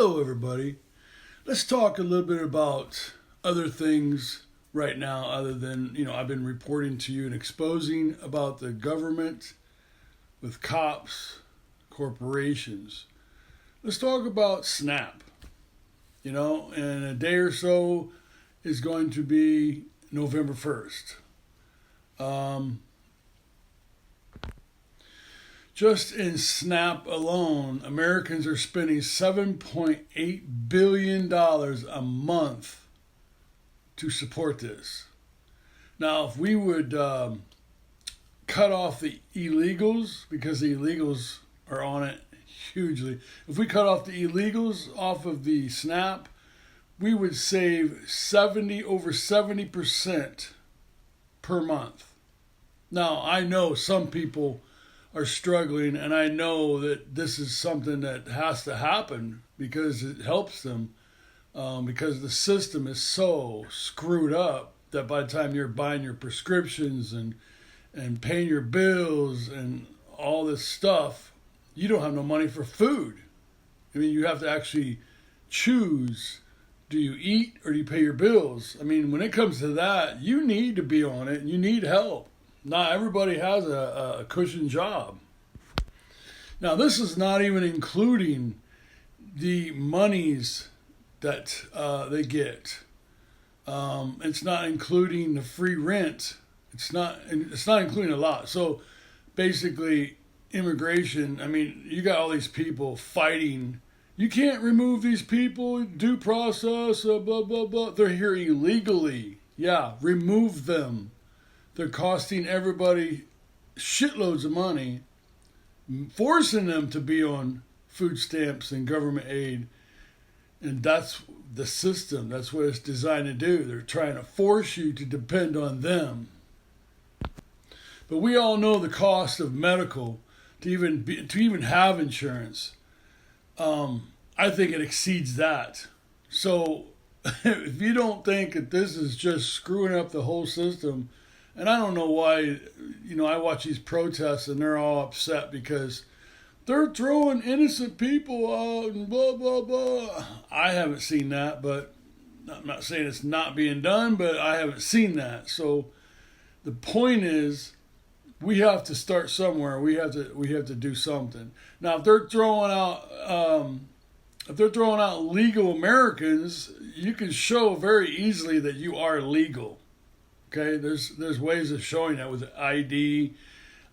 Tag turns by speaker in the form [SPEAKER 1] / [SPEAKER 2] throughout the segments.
[SPEAKER 1] Hello, everybody. Let's talk a little bit about other things right now, other than, I've been reporting to you and exposing about the government with cops, corporations. Let's talk about SNAP. In a day or so is going to be November 1st. Just in SNAP alone, Americans are spending $7.8 billion a month to support this. Now, if we would cut off the illegals, because the illegals are on it hugely, if we cut off the illegals off of the SNAP, we would save over 70% per month. Now, I know some people are struggling, and I know that this is something that has to happen because it helps them, because the system is so screwed up that by the time you're buying your prescriptions and paying your bills and all this stuff, you don't have no money for food. I mean, you have to actually choose, do you eat or do you pay your bills? I mean, when it comes to that, you need to be on it and you need help. Not everybody has a cushion job. Now, this is not even including the monies that they get. It's not including the free rent. It's not including a lot. So basically, immigration, I mean, you got all these people fighting. You can't remove these people, due process, blah, blah, blah. They're here illegally. Yeah, remove them. They're costing everybody shitloads of money, forcing them to be on food stamps and government aid. And that's the system. That's what it's designed to do. They're trying to force you to depend on them. But we all know the cost of medical to even have insurance. I think it exceeds that. So if you don't think that this is just screwing up the whole system, and I don't know why, I watch these protests and they're all upset because they're throwing innocent people out and blah, blah, blah. I haven't seen that, but I'm not saying it's not being done, but I haven't seen that. So the point is, we have to start somewhere. We have to do something. Now, if they're throwing out legal Americans, you can show very easily that you are legal. Okay, there's ways of showing that with ID,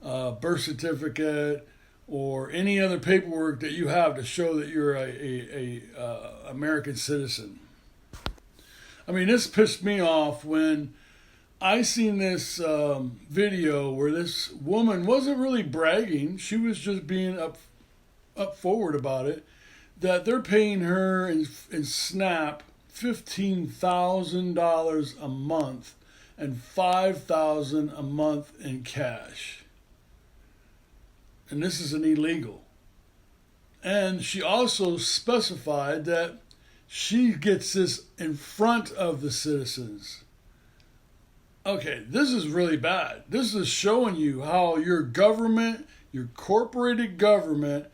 [SPEAKER 1] birth certificate, or any other paperwork that you have to show that you're a American citizen. I mean, this pissed me off when I seen this video where this woman wasn't really bragging. She was just being up forward about it, that they're paying her in SNAP $15,000 a month and $5,000 a month in cash. And this is an illegal. And she also specified that she gets this in front of the citizens. Okay, this is really bad. This is showing you how your government, your corporated government,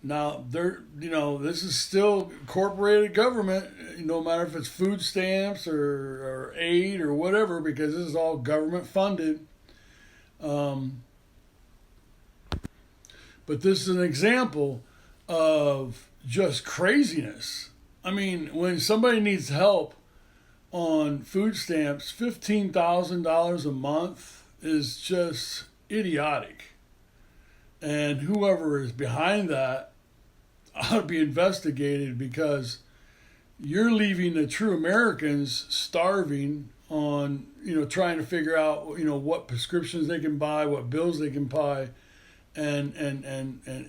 [SPEAKER 1] now this is still corporated government, no matter if it's food stamps or aid or whatever, because this is all government funded. But this is an example of just craziness. I mean, when somebody needs help on food stamps, $15,000 a month is just idiotic. And whoever is behind that ought to be investigated, because you're leaving the true Americans starving on, trying to figure out, what prescriptions they can buy, what bills they can buy, and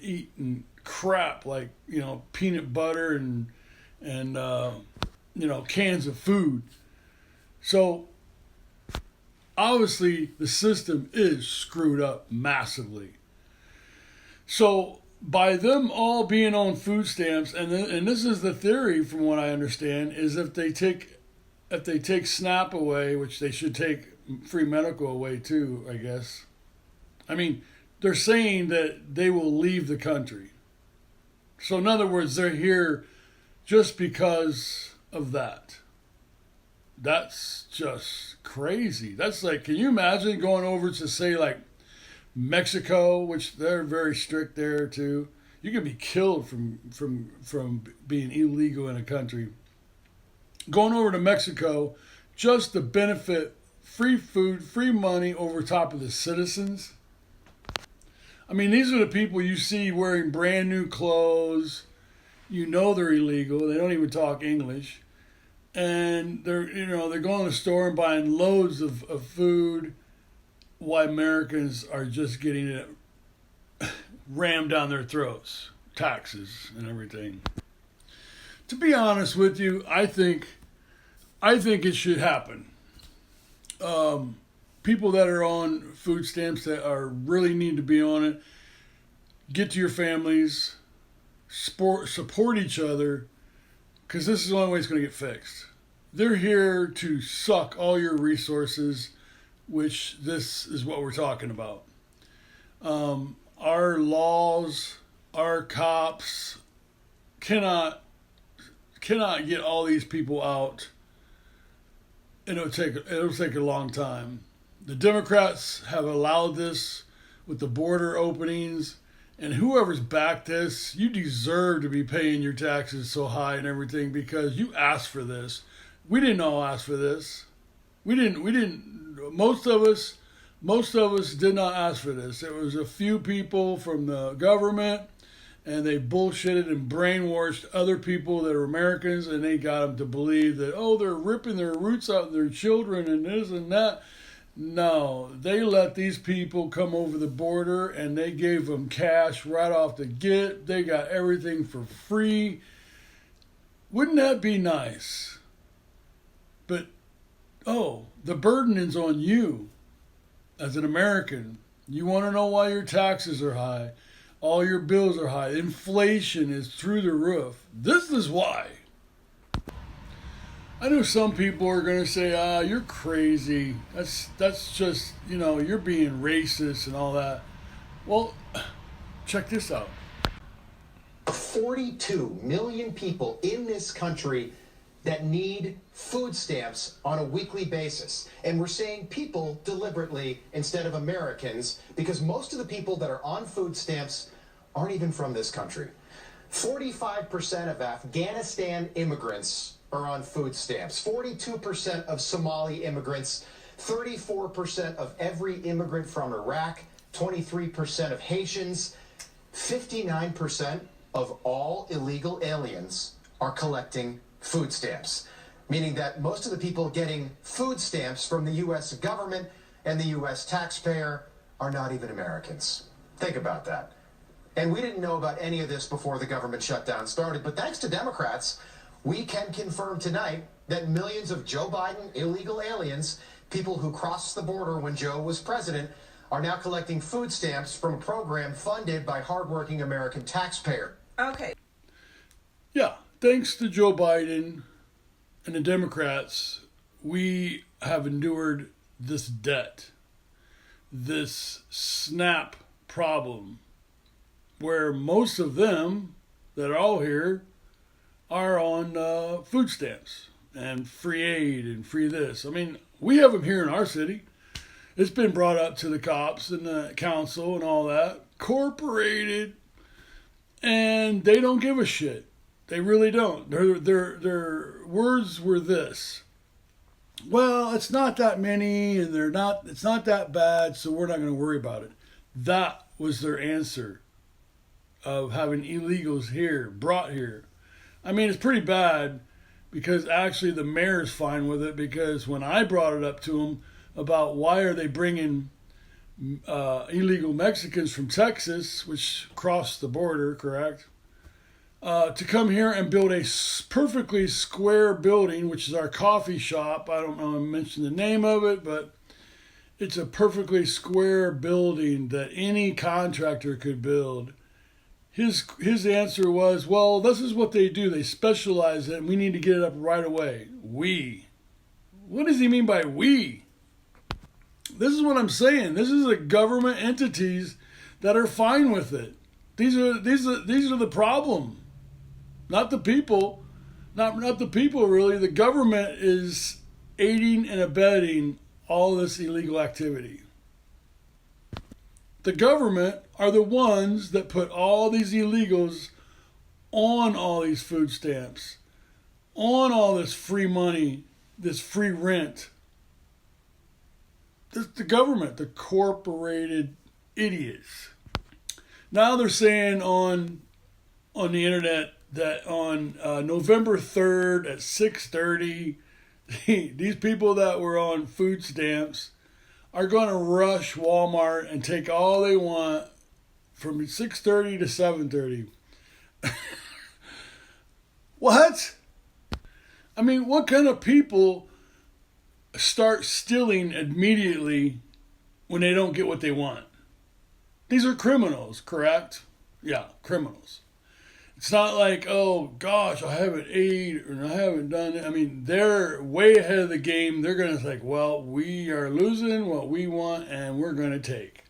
[SPEAKER 1] eating crap like, peanut butter and cans of food. So obviously the system is screwed up massively. So by them all being on food stamps, and this is the theory from what I understand, is if they take SNAP away, which they should take free medical away too, I guess. I mean, they're saying that they will leave the country. So in other words, they're here just because of that. That's just crazy. That's like, can you imagine going over to, say, like Mexico, which they're very strict there too. You can be killed from being illegal in a country. Going over to Mexico just to benefit free food, free money over top of the citizens. I mean, these are the people you see wearing brand new clothes. You know they're illegal. They don't even talk English. And they're going to the store and buying loads of food, while Americans are just getting it rammed down their throats. Taxes and everything. To be honest with you, I think it should happen. People that are on food stamps that really need to be on it, get to your families, support each other, because this is the only way it's going to get fixed. They're here to suck all your resources, which this is what we're talking about. Our laws, our cops cannot get all these people out. And it'll take a long time. The Democrats have allowed this with the border openings, and whoever's backed this, you deserve to be paying your taxes so high and everything because you asked for this. We didn't all ask for this. We didn't. Most of us did not ask for this. It was a few people from the government, and they bullshitted and brainwashed other people that are Americans, and they got them to believe that, they're ripping their roots out of their children and this and that. No, they let these people come over the border, and they gave them cash right off the get. They got everything for free. Wouldn't that be nice? But, the burden is on you as an American. You want to know why your taxes are high? All your bills are high. Inflation is through the roof. This is why. I know some people are going to say, you're crazy. That's just, you're being racist and all that. Well, check this out.
[SPEAKER 2] 42 million people in this country that need food stamps on a weekly basis. And we're saying people deliberately instead of Americans because most of the people that are on food stamps aren't even from this country. 45% of Afghanistan immigrants are on food stamps. 42% of Somali immigrants. 34% of every immigrant from Iraq. 23% of Haitians. 59% of all illegal aliens are collecting food stamps, meaning that most of the people getting food stamps from the U.S. government and the U.S. taxpayer are not even Americans. Think about that. And we didn't know about any of this before the government shutdown started, but thanks to Democrats, we can confirm tonight that millions of Joe Biden illegal aliens, people who crossed the border when Joe was president, are now collecting food stamps from a program funded by hardworking American taxpayers.
[SPEAKER 3] Okay.
[SPEAKER 1] Yeah, thanks to Joe Biden and the Democrats, we have endured this debt, this SNAP problem, where most of them that are all here are on food stamps and free aid and free this. I mean, we have them here in our city. It's been brought up to the cops and the council and all that, incorporated, and they don't give a shit. They really don't. Their words were this: well, it's not that many, and it's not that bad, so we're not going to worry about it. That was their answer of having illegals here, brought here. I mean, it's pretty bad because actually the mayor's fine with it, because when I brought it up to him about why are they bringing illegal Mexicans from Texas, which crossed the border, correct? To come here and build a perfectly square building, which is our coffee shop. I don't know if I mentioned the name of it, but it's a perfectly square building that any contractor could build. His answer was, well, this is what they do. They specialize in it, and we need to get it up right away. We. What does he mean by we? This is what I'm saying. This is the government entities that are fine with it. These are the problem. Not the people. Not the people, really. The government is aiding and abetting all this illegal activity. The government are the ones that put all these illegals on all these food stamps, on all this free money, this free rent. The government, the corporated idiots. Now they're saying on the internet that on November 3rd at 6:30, these people that were on food stamps are going to rush Walmart and take all they want from 6:30 to 7:30. What? I mean, what kind of people start stealing immediately when they don't get what they want? These are criminals, correct? Yeah, criminals. It's not like, oh gosh, I haven't ate or I haven't done it. I mean, they're way ahead of the game. They're going to think, well, we are losing what we want and we're going to take.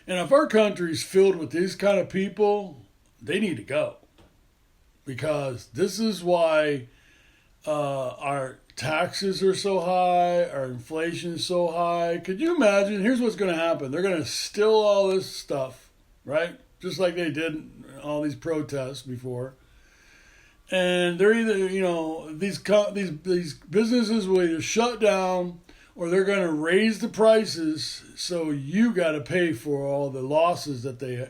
[SPEAKER 1] And if our country's filled with these kind of people, they need to go. Because this is why our taxes are so high, our inflation is so high. Could you imagine? Here's what's going to happen. They're going to steal all this stuff, right? Just like they did all these protests before. And they're either, these businesses will either shut down or they're going to raise the prices, so you got to pay for all the losses that they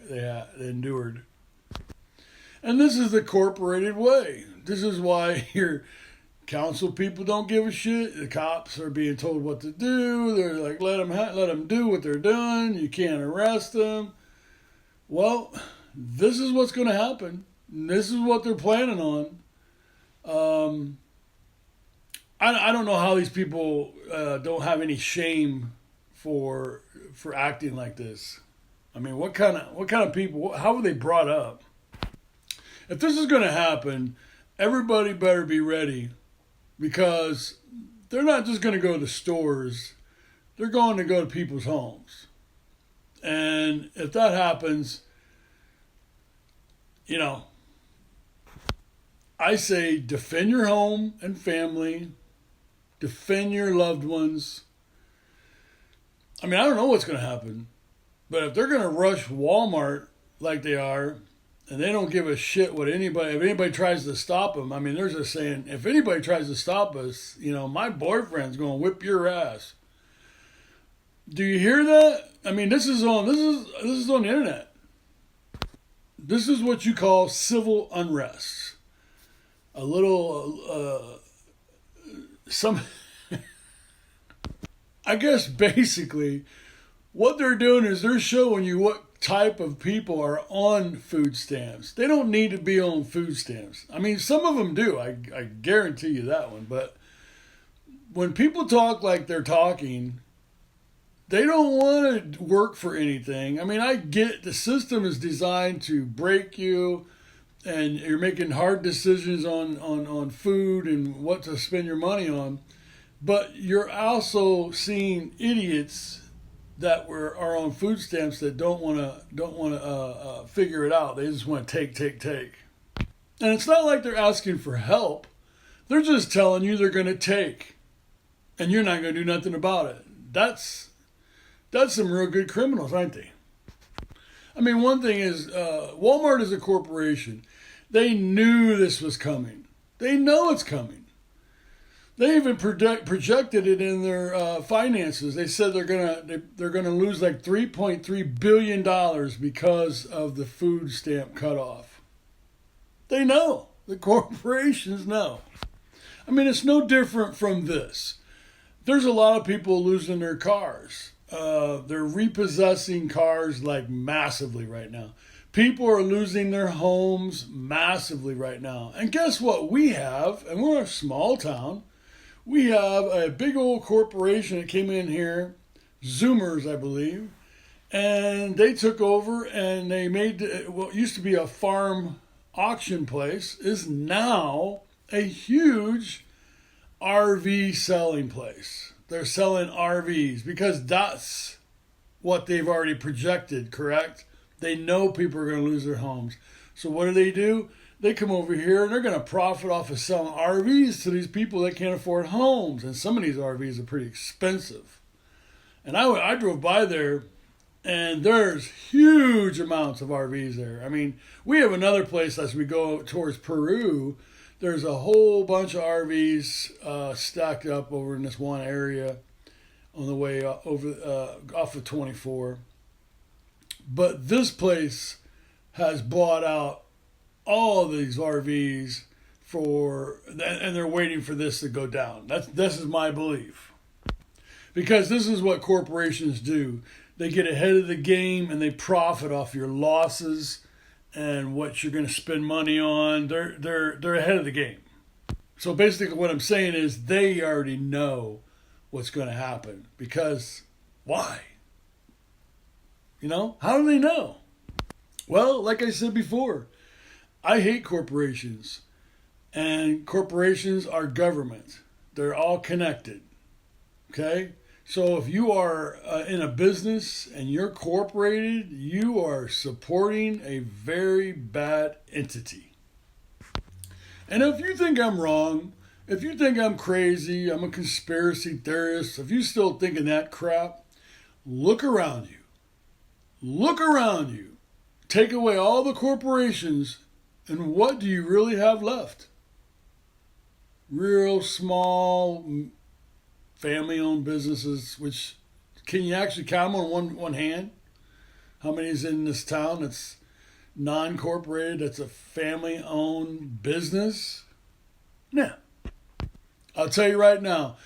[SPEAKER 1] endured. And this is the corporated way. This is why your council people don't give a shit. The cops are being told what to do. They're like, let them do what they're doing. You can't arrest them. Well, this is what's going to happen. This is what they're planning on. I don't know how these people don't have any shame for acting like this. I mean, what kind of people? How were they brought up? If this is going to happen, everybody better be ready, because they're not just going to go to stores. They're going to go to people's homes. And if that happens, I say defend your home and family, defend your loved ones. I mean, I don't know what's going to happen, but if they're going to rush Walmart like they are, and they don't give a shit if anybody tries to stop them. I mean, they're just saying, if anybody tries to stop us, my boyfriend's going to whip your ass. Do you hear that? I mean, this is on the internet. This is what you call civil unrest. A little, I guess basically what they're doing is they're showing you what type of people are on food stamps. They don't need to be on food stamps. I mean, some of them do. I guarantee you that one. But when people talk like they're talking, they don't want to work for anything. I mean, I get the system is designed to break you, and you're making hard decisions on food and what to spend your money on. But you're also seeing idiots that are on food stamps that don't want to figure it out. They just want to take. And it's not like they're asking for help. They're just telling you they're going to take, and you're not going to do nothing about it. That's some real good criminals, aren't they? I mean, one thing is Walmart is a corporation. They knew this was coming. They know it's coming. They even projected it in their finances. They said they're gonna lose like $3.3 billion because of the food stamp cutoff. They know. The corporations know. I mean, it's no different from this. There's a lot of people losing their cars. They're repossessing cars like massively right now. People are losing their homes massively right now. And guess what we have? And we're a small town. We have a big old corporation that came in here, Zoomers, I believe, and they took over and they made what used to be a farm auction place is now a huge RV selling place. They're selling RVs because that's what they've already projected, correct? They know people are going to lose their homes. So what do? they come over here and they're going to profit off of selling RVs to these people that can't afford homes. And some of these RVs are pretty expensive. And I drove by there, and there's huge amounts of RVs there. I mean, we have another place as we go towards Peru. There's a whole bunch of RVs stacked up over in this one area on the way over off of 24. But this place has bought out all of these RVs and they're waiting for this to go down. This is my belief. Because this is what corporations do. They get ahead of the game and they profit off your losses and what you're going to spend money on. They're ahead of the game. So basically what I'm saying is they already know what's going to happen. Because why? You know, how do they know? Well, like I said before, I hate corporations. And corporations are government. They're all connected. Okay? So if you are in a business and you're corporated, you are supporting a very bad entity. And if you think I'm wrong, if you think I'm crazy, I'm a conspiracy theorist, if you're still thinking that crap, look around you. Look around you. Take away all the corporations, and what do you really have left? Real small family-owned businesses, which can you actually count them on one hand? How many is in this town that's non-corporated, that's a family-owned business? Nah. I'll tell you right now,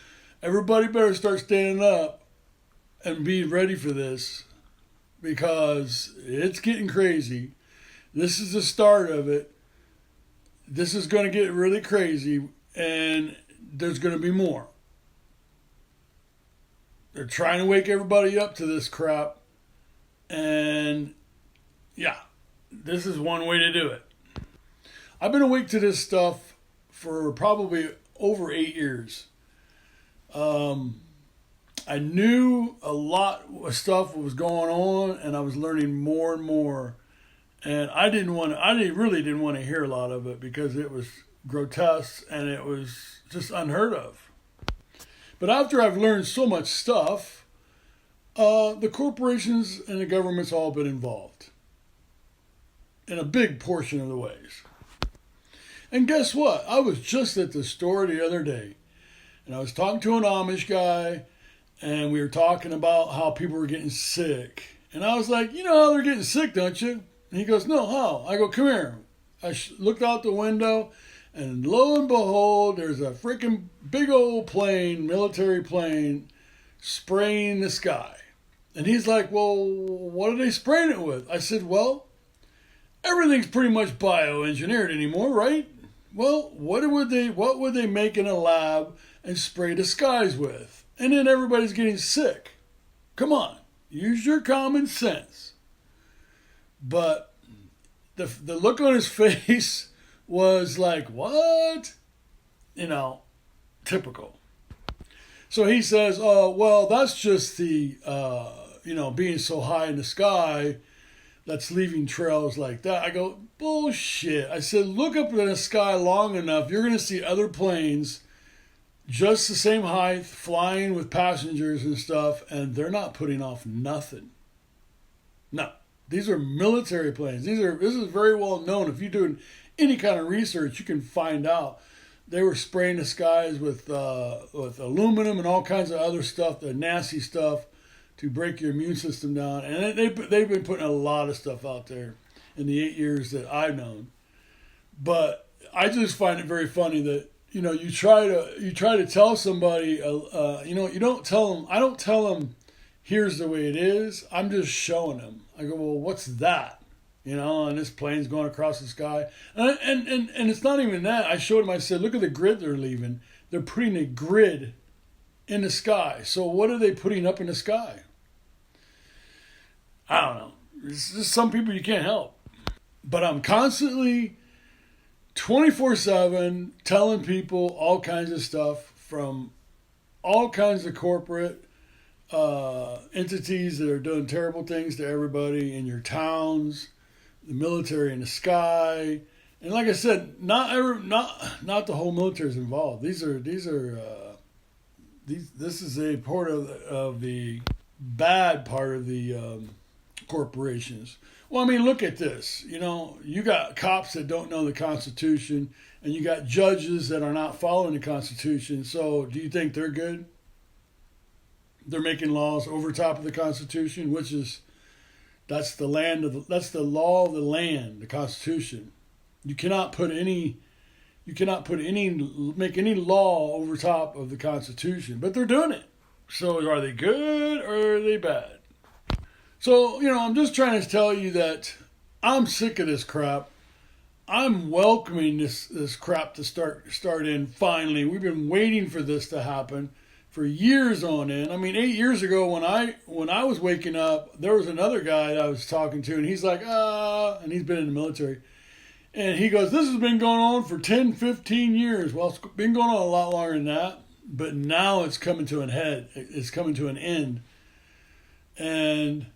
[SPEAKER 1] everybody better start standing up and be ready for this because it's getting crazy. This is the start of it. This is going to get really crazy, and there's going to be more. They're trying to wake everybody up to this crap. And yeah, this is one way to do it. I've been awake to this stuff for probably over 8 years. I knew a lot of stuff was going on, and I was learning more and more. And I really didn't want to hear a lot of it because it was grotesque and it was just unheard of. But after I've learned so much stuff, the corporations and the government's all been involved in a big portion of the ways. And guess what? I was just at the store the other day, and I was talking to an Amish guy, and we were talking about how people were getting sick. And I was like, you know how they're getting sick, don't you? And he goes, no, how? I go, come here. I looked out the window, and lo and behold, there's a freaking big old plane, military plane, spraying the sky. And he's like, well, what are they spraying it with? I said, well, everything's pretty much bioengineered anymore, right? Well, what would they make in a lab and spray the skies with? And then everybody's getting sick. Come on, use your common sense. But the look on his face was like, what? You know, typical. So he says, oh, well, that's just the, being so high in the sky that's leaving trails like that. I go, bullshit. I said, look up in the sky long enough, you're going to see other planes just the same height, flying with passengers and stuff, and they're not putting off nothing. No. These are military planes. This is very well known. If you're doing any kind of research, you can find out. They were spraying the skies with aluminum and all kinds of other stuff, the nasty stuff, to break your immune system down. And they've been putting a lot of stuff out there in the 8 years that I've known. But I just find it very funny that you try to tell somebody you don't tell them. I don't tell them here's the way it is. I'm just showing them. I go, well, what's that? And this plane's going across the sky. And it's not even that. I showed him, I said, look at the grid they're leaving. They're putting a grid in the sky. So what are they putting up in the sky? I don't know. It's just some people you can't help. But I'm constantly 24/7 telling people all kinds of stuff from all kinds of corporate entities that are doing terrible things to everybody in your towns, the military in the sky, And like I said, not the whole military is involved. This is a part of the bad part of the corporations. Well, I mean, look at this. You know, you got cops that don't know the Constitution, and you got judges that are not following the Constitution. So, do you think they're good? They're making laws over top of the Constitution, that's the law of the land, the Constitution. You cannot make any law over top of the Constitution, but they're doing it. So, are they good or are they bad? So, I'm just trying to tell you that I'm sick of this crap. I'm welcoming this crap to start in finally. We've been waiting for this to happen for years on end. I mean, 8 years ago when I was waking up, there was another guy that I was talking to, and he's like, and he's been in the military. And he goes, this has been going on for 10, 15 years. Well, it's been going on a lot longer than that, but now it's coming to an head. It's coming to an end. And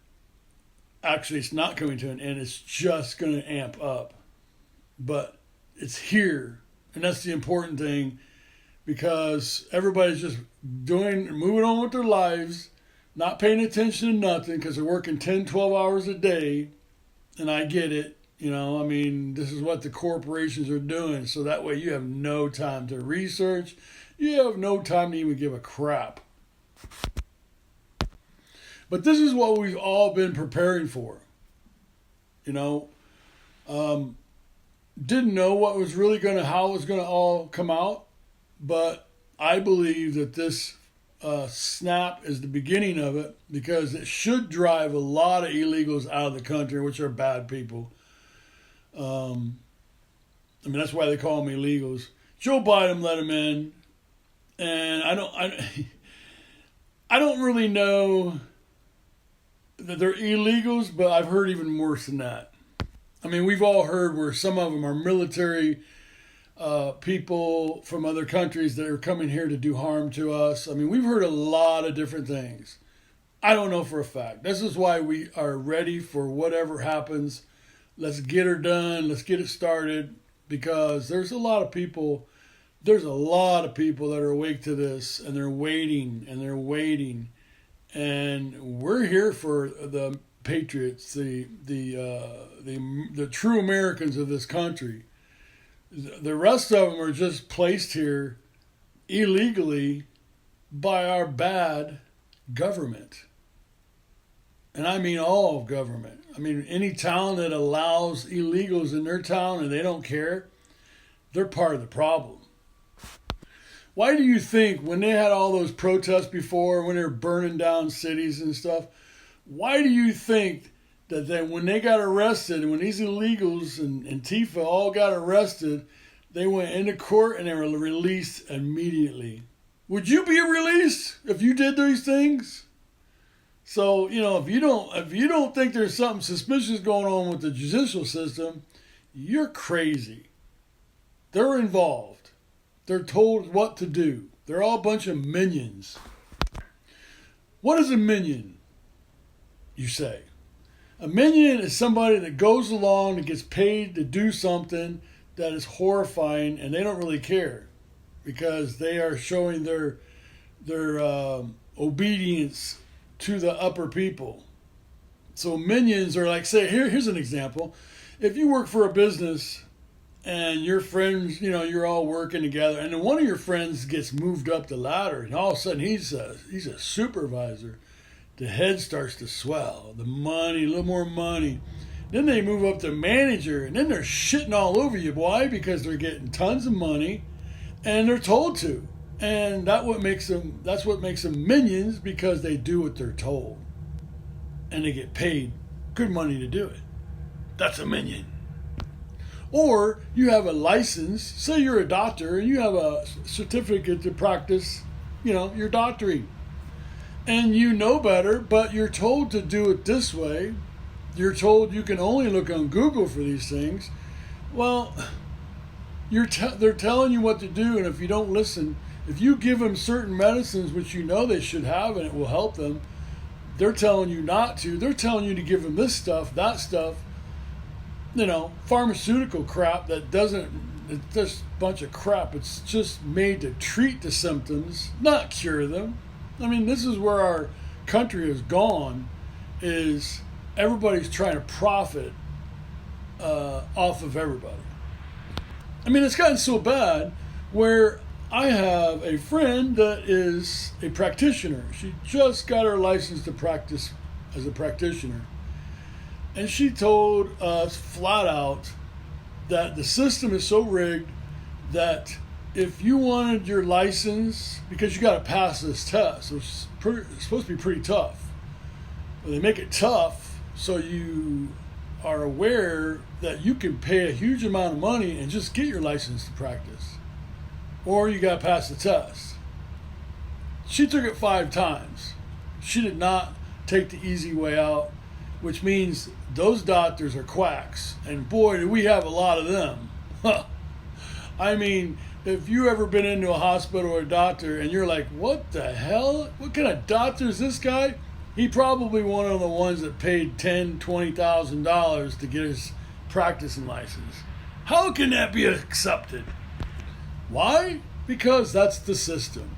[SPEAKER 1] actually, it's not coming to an end. It's just going to amp up. But it's here. And that's the important thing, because everybody's just moving on with their lives, not paying attention to nothing because they're working 10, 12 hours a day. And I get it. This is what the corporations are doing. So that way you have no time to research. You have no time to even give a crap. But this is what we've all been preparing for. Didn't know what was really how it was going to all come out. But I believe that this snap is the beginning of it, because it should drive a lot of illegals out of the country, which are bad people. That's why they call them illegals. Joe Biden let them in, and I don't really know that they're illegals, but I've heard even worse than that. We've all heard where some of them are military people from other countries that are coming here to do harm to us. We've heard a lot of different things. I don't know for a fact. This is why we are ready for whatever happens. Let's get her done. Let's get it started, because there's a lot of people that are awake to this, and they're waiting. And we're here for the patriots, the true Americans of this country. The rest of them are just placed here illegally by our bad government. And I mean all of government. Any town that allows illegals in their town and they don't care, they're part of the problem. Why do you think when they had all those protests before, when they were burning down cities and stuff, why do you think that when they got arrested, and when these illegals and Antifa all got arrested, they went into court and they were released immediately? Would you be released if you did these things? So, if you don't think there's something suspicious going on with the judicial system, you're crazy. They're involved. They're told what to do. They're all a bunch of minions. What is a minion, you say? A minion is somebody that goes along and gets paid to do something that is horrifying, and they don't really care because they are showing their obedience to the upper people. So minions are like, say, here's an example. If you work for a business and your friends, you're all working together, and then one of your friends gets moved up the ladder, and all of a sudden he's a supervisor. The head starts to swell, the money, a little more money. Then they move up to manager, and then they're shitting all over you, boy, because they're getting tons of money, and they're told to. And that's what makes them minions, because they do what they're told. And they get paid good money to do it. That's a minion. Or you have a license, say you're a doctor, and you have a certificate to practice, your doctoring. And you know better, but you're told to do it this way. You're told you can only look on Google for these things. Well, they're telling you what to do, and if you don't listen, if you give them certain medicines which they should have and it will help them, they're telling you not to. They're telling you to give them this stuff, that stuff. pharmaceutical crap that doesn't, it's just a bunch of crap. It's just made to treat the symptoms, not cure them. I mean, this is where our country has gone, is everybody's trying to profit off of everybody. I mean, it's gotten so bad where I have a friend that is a practitioner. She just got her license to practice as a practitioner. And she told us flat out that the system is so rigged that if you wanted your license, because you got to pass this test, so it's supposed to be pretty tough. Well, they make it tough so you are aware that you can pay a huge amount of money and just get your license to practice. Or you got to pass the test. She took it 5 times. She did not take the easy way out, which means those doctors are quacks. And boy, do we have a lot of them. I mean, if you ever been into a hospital or a doctor and you're like, what the hell? What kind of doctor is this guy? He probably one of the ones that paid $10,000, $20,000 to get his practicing license. How can that be accepted? Why? Because that's the system.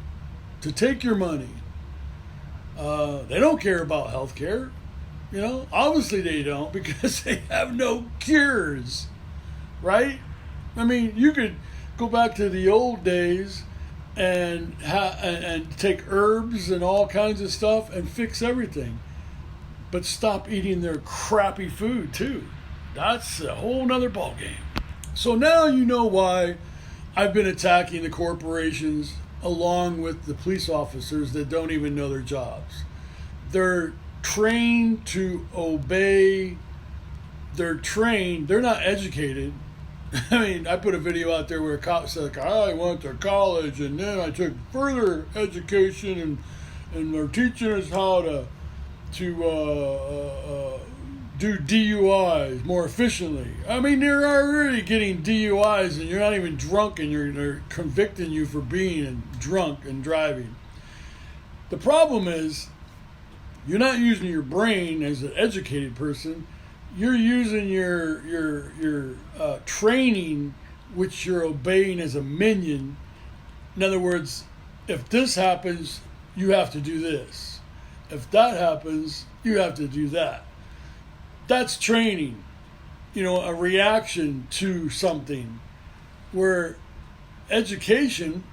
[SPEAKER 1] To take your money. They don't care about health care. Obviously they don't, because they have no cures. Right? I mean, you could go back to the old days and take herbs and all kinds of stuff and fix everything. But stop eating their crappy food too. That's a whole nother ballgame. So now you know why I've been attacking the corporations along with the police officers that don't even know their jobs. They're trained to obey. They're not educated. I mean, I put a video out there where a cop said, I went to college and then I took further education and they're teaching us how to do DUIs more efficiently. I mean, they're already getting DUIs and you're not even drunk and they're convicting you for being drunk and driving. The problem is you're not using your brain as an educated person. You're using your training, which you're obeying as a minion. In other words, if this happens, you have to do this. If that happens, you have to do that. That's training, a reaction to something. Where education,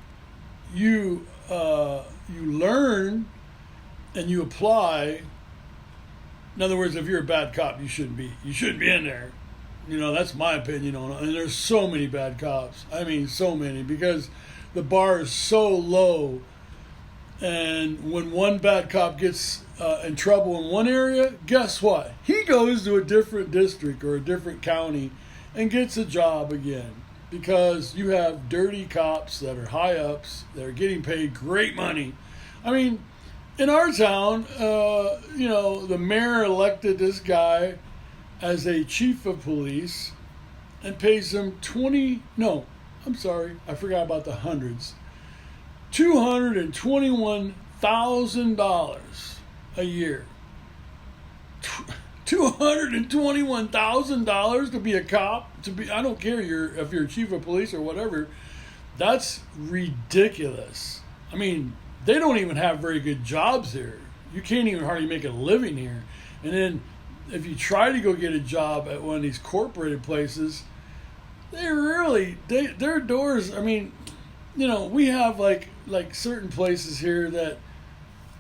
[SPEAKER 1] you learn and you apply. In other words, if you're a bad cop, you shouldn't be in there. That's my opinion on it. And there's so many bad cops. I mean, so many, because the bar is so low. And when one bad cop gets in trouble in one area, guess what? He goes to a different district or a different county and gets a job again. Because you have dirty cops that are high ups, that are getting paid great money. I mean, in our town, the mayor elected this guy as a chief of police and pays him I forgot about the hundreds. $221,000 a year. $221,000 to be a cop, I don't care if you're a chief of police or whatever. That's ridiculous. I mean, they don't even have very good jobs here. You can't even hardly make a living here. And then if you try to go get a job at one of these corporate places, their doors, I mean, we have like certain places here that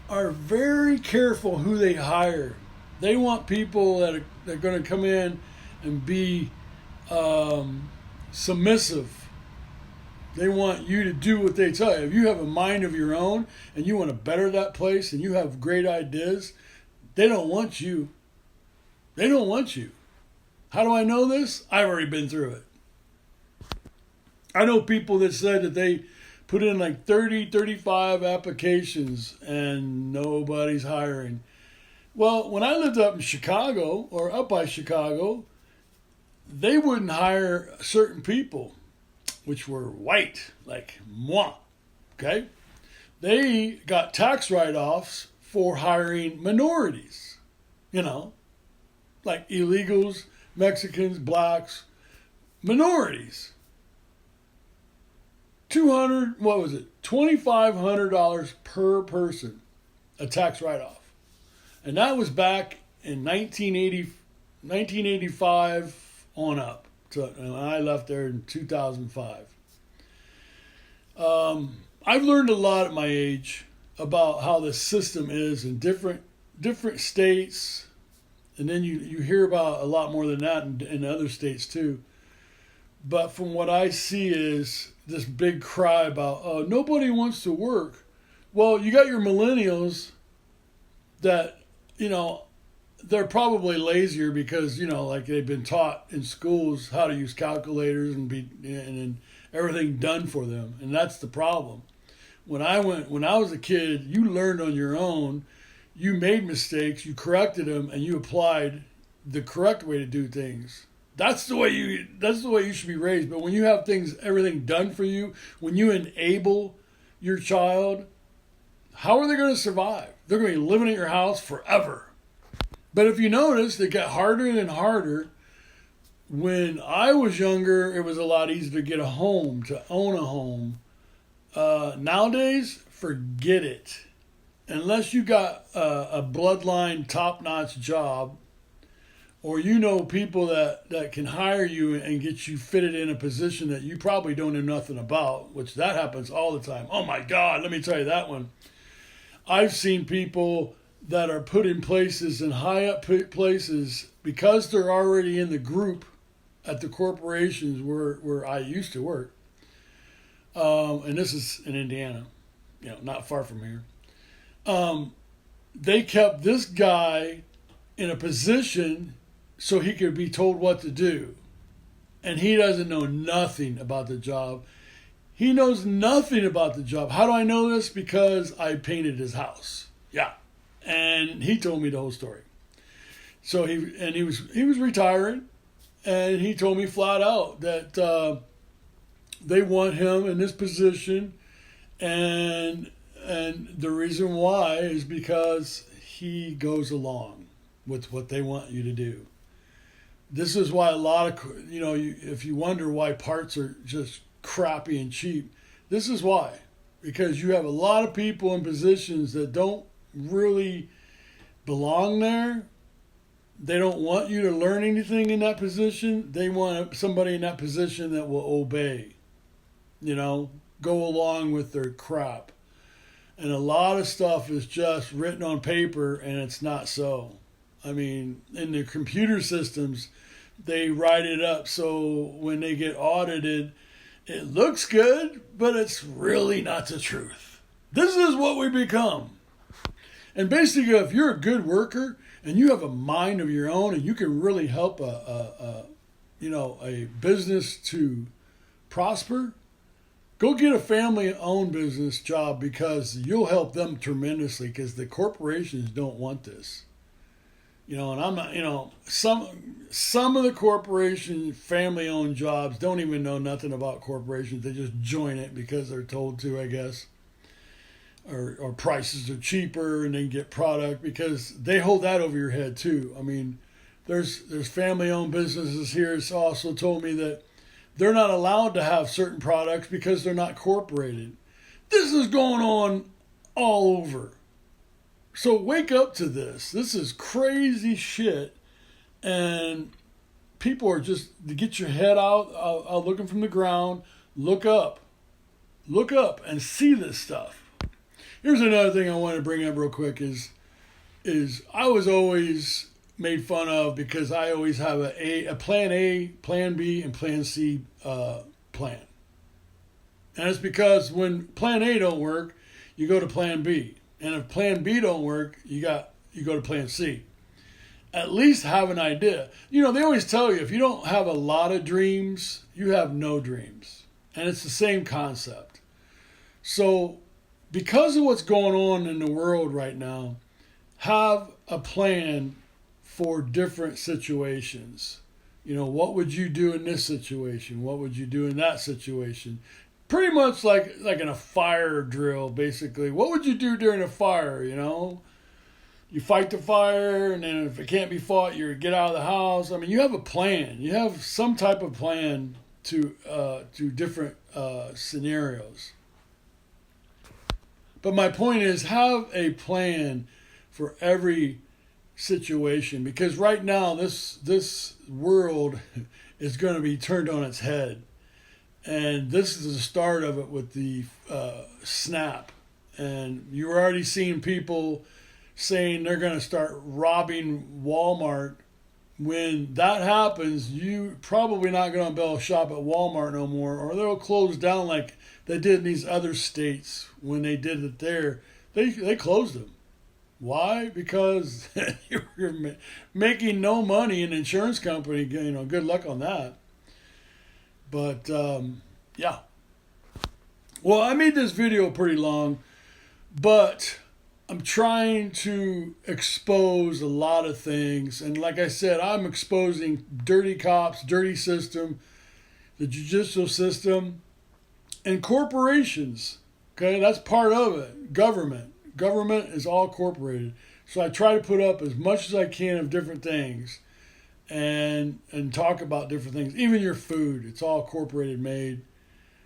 [SPEAKER 1] are very careful who they hire. They want people that are going to come in and be submissive. They want you to do what they tell you. If you have a mind of your own and you want to better that place and you have great ideas, they don't want you. They don't want you. How do I know this? I've already been through it. I know people that said that they put in like 30, 35 applications and nobody's hiring. Well, when I lived up in Chicago or up by Chicago, they wouldn't hire certain people, which were white, like moi, okay? They got tax write-offs for hiring minorities, like illegals, Mexicans, blacks, minorities. $2,500 per person, a tax write-off. And that was back in 1985 on up. So, and I left there in 2005. I've learned a lot at my age about how the system is in different states, and then you hear about a lot more than that in other states too. But from what I see is this big cry about nobody wants to work. Well, you got your millennials that, they're probably lazier because, like they've been taught in schools how to use calculators and everything done for them. And that's the problem. When I was a kid, you learned on your own, you made mistakes, you corrected them, and you applied the correct way to do things. That's the way you should be raised. But when you have everything done for you, when you enable your child, how are they going to survive? They're going to be living at your house forever. But if you notice, it got harder and harder. When I was younger, it was a lot easier to get a home, to own a home. Nowadays, forget it. Unless you got a bloodline top-notch job, or people that can hire you and get you fitted in a position that you probably don't know nothing about, which that happens all the time. Oh my God, let me tell you that one. I've seen people that are put in places, in high up places, because they're already in the group at the corporations where I used to work. And this is in Indiana, not far from here. They kept this guy in a position so he could be told what to do. And he doesn't know nothing about the job. He knows nothing about the job. How do I know this? Because I painted his house. Yeah. And he told me the whole story. So he was retiring, and he told me flat out that they want him in this position, and the reason why is because he goes along with what they want you to do. This is why a lot of, if you wonder why parts are just crappy and cheap, this is why. Because you have a lot of people in positions that don't really belong there. They don't want you to learn anything in that position. They want somebody in that position that will obey, go along with their crap. And a lot of stuff is just written on paper, and it's not so. I mean, in the computer systems, they write it up so when they get audited, it looks good, but it's really not the truth. This is what we become. And basically, if you're a good worker and you have a mind of your own and you can really help a business to prosper, go get a family-owned business job, because you'll help them tremendously, because the corporations don't want this. And I'm not, some of the corporation family-owned jobs don't even know nothing about corporations. They just join it because they're told to, I guess. Or prices are cheaper and they can get product, because they hold that over your head too. I mean, there's family-owned businesses here. It's also told me that they're not allowed to have certain products because they're not corporated. This is going on all over. So wake up to this. This is crazy shit. And people are just, to get your head out looking from the ground, look up and see this stuff. Here's another thing I want to bring up real quick is I was always made fun of because I always have a plan A, plan B, and plan C plan. And it's because when plan A don't work, you go to plan B. And if plan B don't work, you go to plan C. At least have an idea. They always tell you, if you don't have a lot of dreams, you have no dreams. And it's the same concept. So, because of what's going on in the world right now, have a plan for different situations. What would you do in this situation? What would you do in that situation? Pretty much like in a fire drill, basically. What would you do during a fire, you fight the fire, and then if it can't be fought, you get out of the house. I mean, you have a plan. You have some type of plan to different scenarios. But my point is, have a plan for every situation, because right now this world is going to be turned on its head, and this is the start of it with the SNAP, and you're already seeing people saying they're going to start robbing Walmart. When that happens, you probably not going to be able to shop at Walmart no more, or they'll close down like they did in these other states when they did it there. They closed them. Why? Because you're making no money. An insurance company, good luck on that. But yeah. Well, I made this video pretty long, but I'm trying to expose a lot of things. And like I said, I'm exposing dirty cops, dirty system, the judicial system, and corporations. Okay, that's part of it. Government is all corporated. So I try to put up as much as I can of different things and talk about different things. Even your food, it's all corporated made.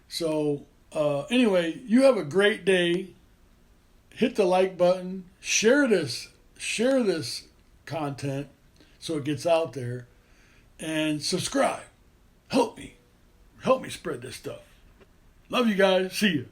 [SPEAKER 1] So anyway, you have a great day. Hit the like button. Share this content so it gets out there. And subscribe. Help me spread this stuff. Love you guys. See you.